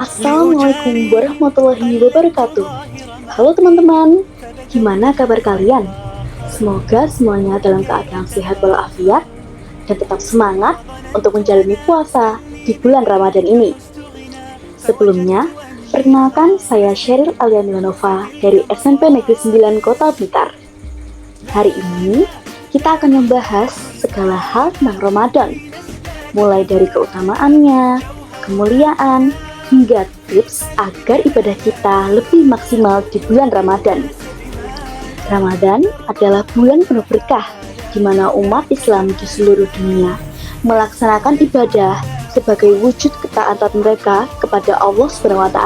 Assalamualaikum warahmatullahi wabarakatuh. Halo teman-teman, gimana kabar kalian? Semoga semuanya dalam keadaan sehat walafiat dan tetap semangat untuk menjalani puasa di bulan Ramadan ini. Sebelumnya, perkenalkan saya Sheryl Alia Milanova dari SMP Negeri 9 Kota Blitar. Hari ini kita akan membahas segala hal tentang Ramadan, mulai dari keutamaannya, kemuliaan, hingga tips agar ibadah kita lebih maksimal di bulan Ramadan. Ramadan adalah bulan penuh berkah, di mana umat Islam di seluruh dunia melaksanakan ibadah sebagai wujud ketaatan mereka kepada Allah SWT.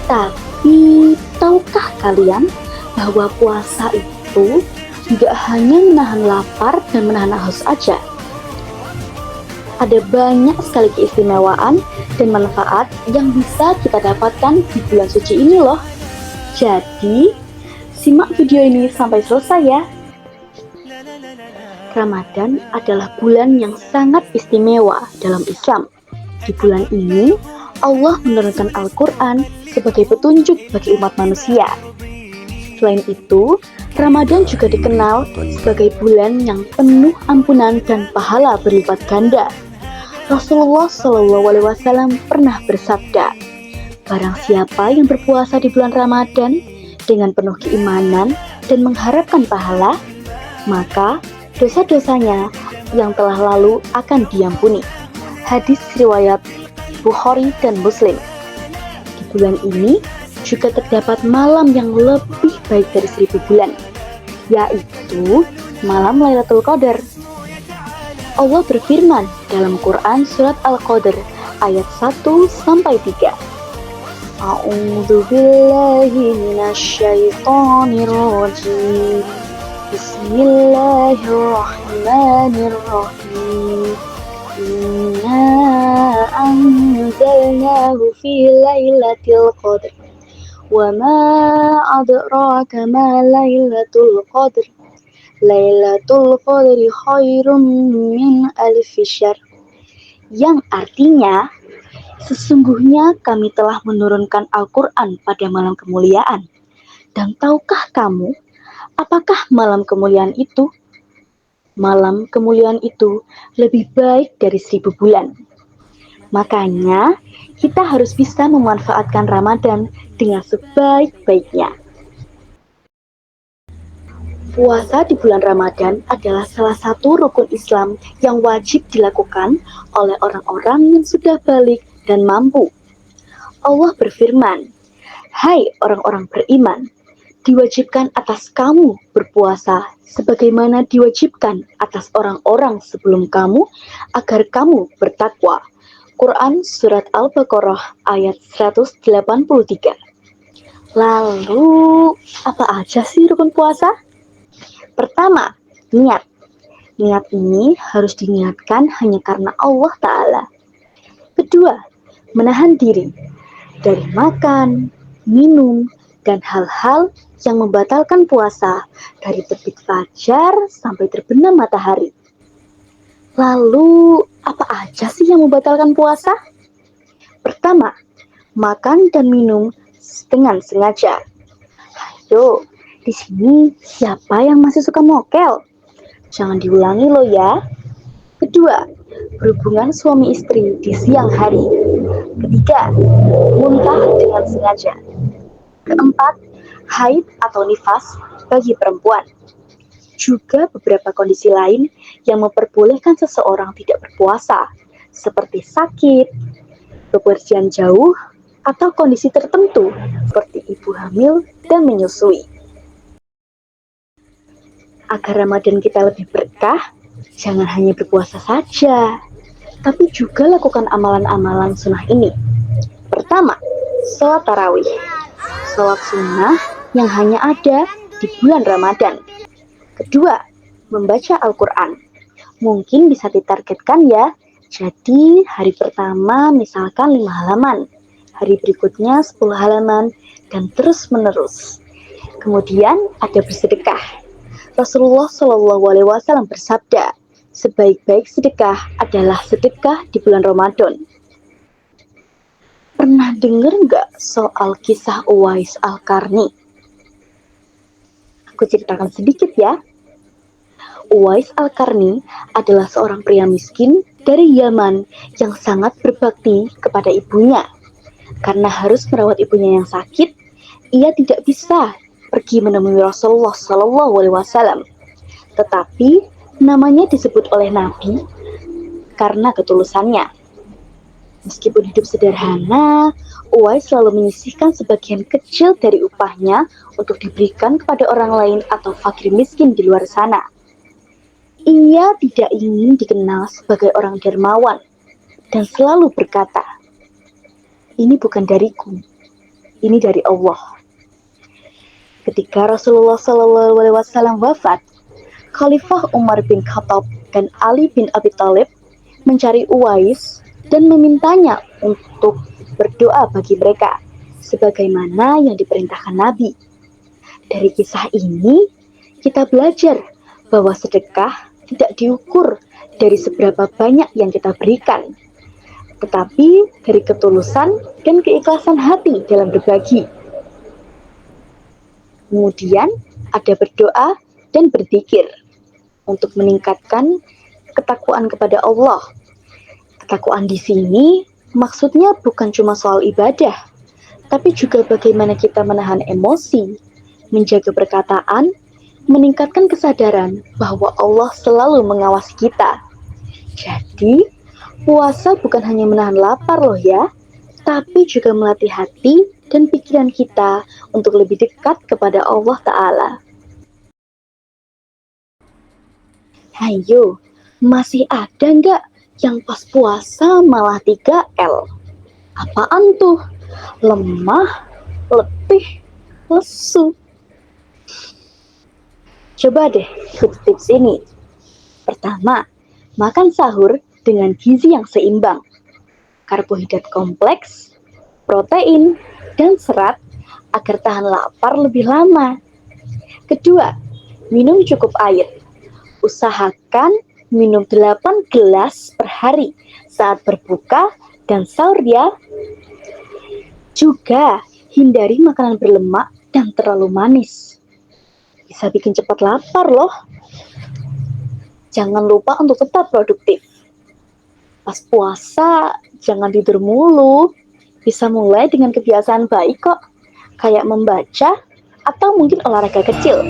Tapi, tahukah kalian bahwa puasa itu tidak hanya menahan lapar dan menahan haus aja? Ada banyak sekali keistimewaan dan manfaat yang bisa kita dapatkan di bulan suci ini loh. Jadi, simak video ini sampai selesai ya. Ramadan adalah bulan yang sangat istimewa dalam Islam. Di bulan ini, Allah menurunkan Al-Quran sebagai petunjuk bagi umat manusia. Selain itu, Ramadan juga dikenal sebagai bulan yang penuh ampunan dan pahala berlipat ganda. Rasulullah SAW pernah bersabda, barang siapa yang berpuasa di bulan Ramadan dengan penuh keimanan dan mengharapkan pahala, maka dosa-dosanya yang telah lalu akan diampuni. Hadis riwayat Bukhari dan Muslim. Di bulan ini juga terdapat malam yang lebih baik dari 1000 bulan, yaitu malam Lailatul Qadar. Allah berfirman dalam Quran surat Al-Qadr ayat 1-3. A'udzu billahi minasyaitonir rajim. Bismillahirrahmanirrahim. Inna anzalnahu fi lailatul qadr. Wa ma adraka ma lailatul qadr. Lailatul qadri khairum min alfi syahr. Yang artinya, sesungguhnya kami telah menurunkan Al-Quran pada malam kemuliaan. Dan tahukah kamu, apakah malam kemuliaan itu? Malam kemuliaan itu lebih baik dari 1000 bulan. Makanya, kita harus bisa memanfaatkan Ramadan dengan sebaik-baiknya. Puasa di bulan Ramadan adalah salah satu rukun Islam yang wajib dilakukan oleh orang-orang yang sudah balik dan mampu. Allah berfirman, "Hai orang-orang beriman, diwajibkan atas kamu berpuasa sebagaimana diwajibkan atas orang-orang sebelum kamu agar kamu bertakwa." Quran Surat Al-Baqarah ayat 183. Lalu, apa aja sih rukun puasa? Pertama, niat. Niat ini harus diniatkan hanya karena Allah Ta'ala. Kedua, menahan diri dari makan, minum, dan hal-hal yang membatalkan puasa dari terbit fajar sampai terbenam matahari. Lalu, apa aja sih yang membatalkan puasa? Pertama, makan dan minum dengan sengaja. Ayo, di sini siapa yang masih suka mokel? Jangan diulangi loh ya. Kedua, berhubungan suami istri di siang hari. Ketiga, muntah dengan sengaja. Keempat, haid atau nifas bagi perempuan. Juga beberapa kondisi lain yang memperbolehkan seseorang tidak berpuasa, seperti sakit, bepergian jauh, atau kondisi tertentu seperti ibu hamil dan menyusui. Agar Ramadan kita lebih berkah, jangan hanya berpuasa saja, tapi juga lakukan amalan-amalan sunnah ini. Pertama, sholat tarawih. Sholat sunnah yang hanya ada di bulan Ramadan. Kedua, membaca Al-Quran. Mungkin bisa ditargetkan ya. Jadi hari pertama misalkan 5 halaman, hari berikutnya 10 halaman, dan terus menerus. Kemudian ada bersedekah. Rasulullah SAW bersabda, sebaik-baik sedekah adalah sedekah di bulan Ramadan. Pernah denger nggak soal kisah Uwais Al-Qarni? Aku ceritakan sedikit ya. Uwais Al-Qarni adalah seorang pria miskin dari Yaman yang sangat berbakti kepada ibunya. Karena harus merawat ibunya yang sakit, ia tidak bisa pergi menemui Rasulullah SAW. Tetapi namanya disebut oleh Nabi karena ketulusannya. Meskipun hidup sederhana, Uwais selalu menyisihkan sebagian kecil dari upahnya untuk diberikan kepada orang lain atau fakir miskin di luar sana. Ia tidak ingin dikenal sebagai orang dermawan dan selalu berkata, "Ini bukan dariku, ini dari Allah." Ketika Rasulullah SAW wafat, Khalifah Umar bin Khattab dan Ali bin Abi Thalib mencari Uwais dan memintanya untuk berdoa bagi mereka, sebagaimana yang diperintahkan Nabi. Dari kisah ini, kita belajar bahwa sedekah tidak diukur dari seberapa banyak yang kita berikan, tetapi dari ketulusan dan keikhlasan hati dalam berbagi. Kemudian ada berdoa dan berzikir untuk meningkatkan ketakwaan kepada Allah. Ketakwaan di sini maksudnya bukan cuma soal ibadah, tapi juga bagaimana kita menahan emosi, menjaga perkataan, meningkatkan kesadaran bahwa Allah selalu mengawasi kita. Jadi, puasa bukan hanya menahan lapar loh ya, tapi juga melatih hati dan pikiran kita untuk lebih dekat kepada Allah Ta'ala. Hayo, masih ada nggak yang pas puasa malah 3L? Apaan tuh? Lemah, letih, lesu. Coba deh ikut tips ini. Pertama, makan sahur dengan gizi yang seimbang. Karbohidrat kompleks, protein, dan serat agar tahan lapar lebih lama. Kedua, minum cukup air. Usahakan minum 8 gelas per hari saat berbuka dan sahur ya. Juga hindari makanan berlemak dan terlalu manis. Bisa bikin cepat lapar loh. Jangan lupa untuk tetap produktif. Pas puasa, jangan tidur mulu. Bisa mulai dengan kebiasaan baik kok, kayak membaca atau mungkin olahraga kecil.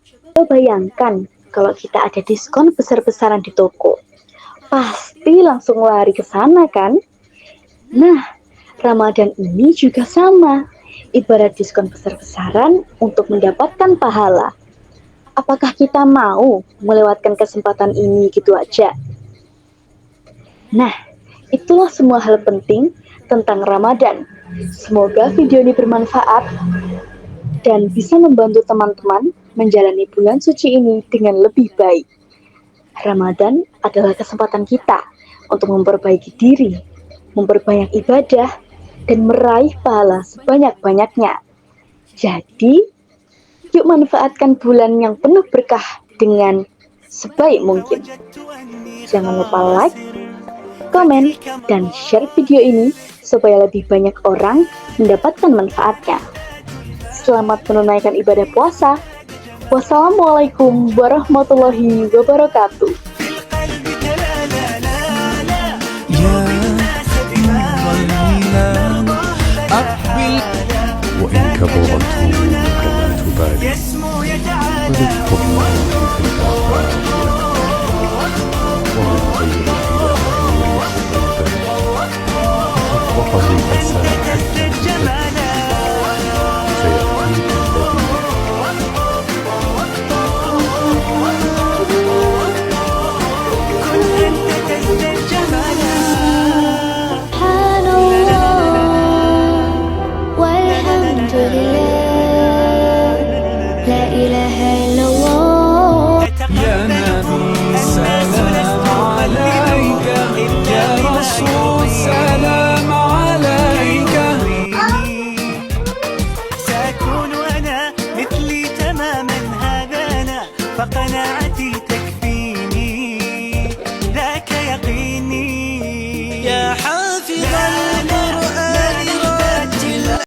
Coba bayangkan kalau kita ada diskon besar-besaran di toko. Pasti langsung lari ke sana kan? Nah, Ramadan ini juga sama. Ibarat diskon besar-besaran untuk mendapatkan pahala. Apakah kita mau melewatkan kesempatan ini gitu aja? Nah, itulah semua hal penting tentang Ramadan. Semoga video ini bermanfaat dan bisa membantu teman-teman menjalani bulan suci ini dengan lebih baik. Ramadan adalah kesempatan kita untuk memperbaiki diri, memperbanyak ibadah, dan meraih pahala sebanyak-banyaknya. Jadi, yuk manfaatkan bulan yang penuh berkah dengan sebaik mungkin. Jangan lupa like, komen, dan share video ini supaya lebih banyak orang mendapatkan manfaatnya. Selamat menunaikan ibadah puasa. Wassalamualaikum warahmatullahi wabarakatuh.